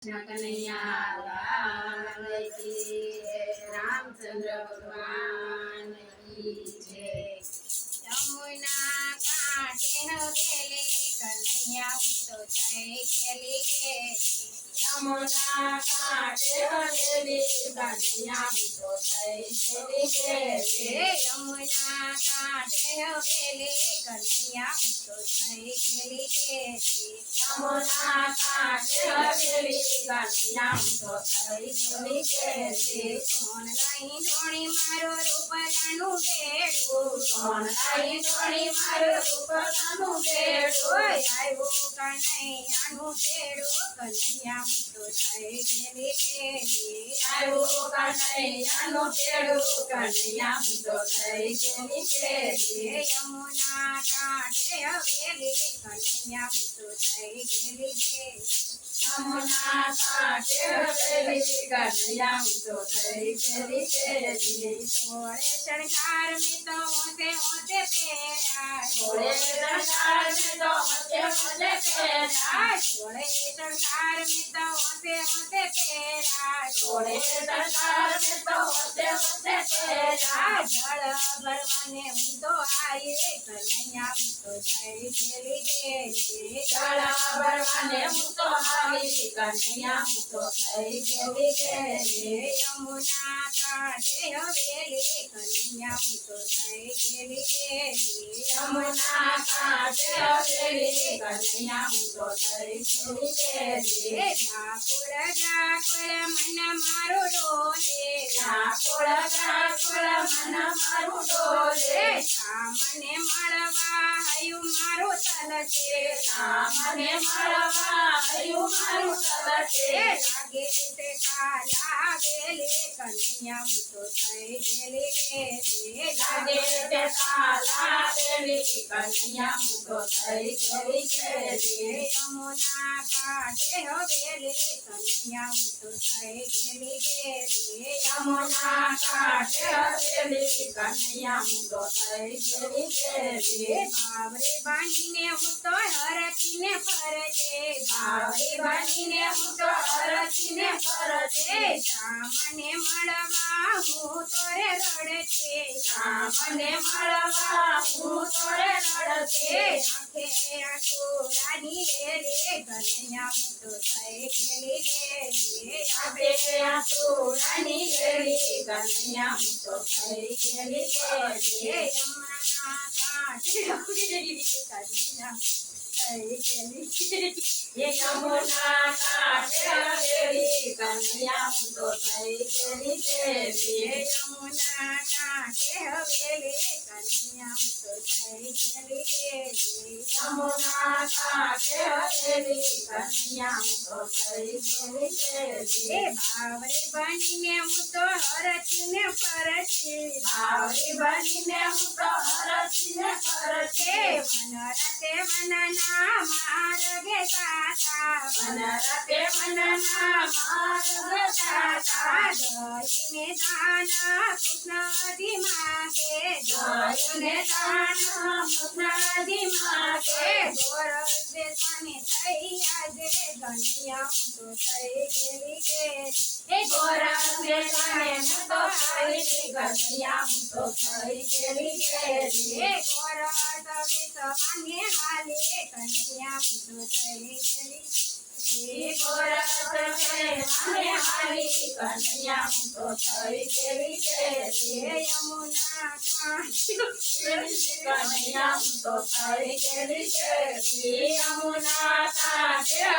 કનૈયા લાલ કી રામચંદ્ર ભગવાન કી જય। યમુના કાંઠે હવેલી કનૈયા હું તો થઈ ગયેલી ઘેરી। યમુના કાંઠે હવેલી કનૈયા હું તો થઈ ગયેલી ઘેરી। યમુના કાંઠે હવેલી કનૈયા હું તો થઈ ગયેલી ઘેરી। યમુના કાંઠે હવેલી કનૈયા હું તો થઈ ગયેલી ઘેરી। સોન લઈ ધોણી મારો રૂપલાનું બેડું, સોન લઈ ધોણી મારો રૂપલાનું બેડું, આવ્યો કનૈયાનું તેડું, કનૈયા હું તો થઈ ગયેલી ઘેરી। આવ્યો કનૈયાનું તેડું, કનૈયા હું તો થઈ ગયેલી ઘેરી। યમુના કાંઠે હવેલી કનૈયા હું તો થઈ ગયેલી ઘેરી। યમુના કાંઠે હવેલી કનૈયા હું તો થઈ ગયેલી ઘેરી। સોળે શણગાર મેં તો ઓતે ઓતે પહેર્યા, સોળે શણગાર મેં તો ઓતે ઓતે પહેર્યા, સોળે શણગાર મેં તો ઓતે ઓતે પહેર્યા, સોળે શણગાર મેં તો ઓતે ઓતે પહેર્યા। જળ ભરવાને હું તો આવી, કનૈયા હું તો થઈ ગયેલી ઘેરી। જળ ભરવાને હું તો આવી, કનૈયા હું તો થઈ ગયેલી ઘેરી। યમુના કાંઠે હવેલી કનૈયા હું તો થઈ ગયેલી ઘેરી। યમુના કાંઠે હવેલી કનૈયા હું તો થઈ ગયેલી ઘેરી। વ્યાકુળ વ્યાકુળ મન મારું ડોલે, વ્યાકુળ વ્યાકુળ મન મારું ડોલે, મને મળવા હયું મારું તલસે, મને મળવા હયું મારું તલસે। લાગે તે કાલા વેલી કનૈયા હું તો થઈ ગયેલી ઘેરી। લાગે તે કાલા વેલી કનૈયા હું તો થઈ ગયેલી ઘેરી। યમુના કાંઠે હવેલી કનૈયા હું તો થઈ ગયેલી ઘેરી। યમુના કાંઠે હવેલી કનૈયા હું તો થઈ ગયેલી ઘેરી। બાવરી બાંધીને હું તો હરખીને ફરજે, બાવરી બાંધીને હું તો હરખીને ફરજે, મને મળવા હું તો રે રડતે, મને મળવા હું તો રે રડતે। આંખે આંસુરાની રે કનૈયા હું તો થઈ ગયેલી ઘેરી। આંખે આંસુરાની રે કનૈયા હું તો થઈ ગયેલી ઘેરી। યમુના કાંઠે હવેલી કનૈયા થઈ ગયેલી ઘેરી। યમુના કાંઠે હવેલી કનૈયા હું તો થઈ ગયેલી ઘેરી। યમુના કાંઠે હવેલી કનૈયા હું તો થઈ ગયેલી ઘેરી। યમુના કાંઠે હવેલી કનૈયા હું તો થઈ ગયેલી ઘેરી। બાવરી બનીને હું તો હરખીને ફરતી, બાવરી બનીને હું તો હરખીને ફરતી, વન રાતે વનના માર્ગે જાતા, વન રાતે વનના માર્ગે જાતા, જઈને દાન કૃષ્ણજી માગે, જઈને દાન કૃષ્ણજી માગે, ગોરખ દેશાને થઈ આજે કનૈયા હું તો થઈ ગયેલી ઘેરી। એ ગોરખ દેશાને હું તો થઈ કનૈયા હું તો થઈ ગયેલી ઘેરી। એ ગોરખ દેશાને હાલે કનૈયા હું તો થઈ ગયેલી। એ ગોરખ દેશાને હાલી કનૈયા હું તો થઈ ગયેલી ઘેરી। યમુના કાંઠે કનૈયા હું તો થઈ ગયેલી ઘેરી। યમુના કાંઠે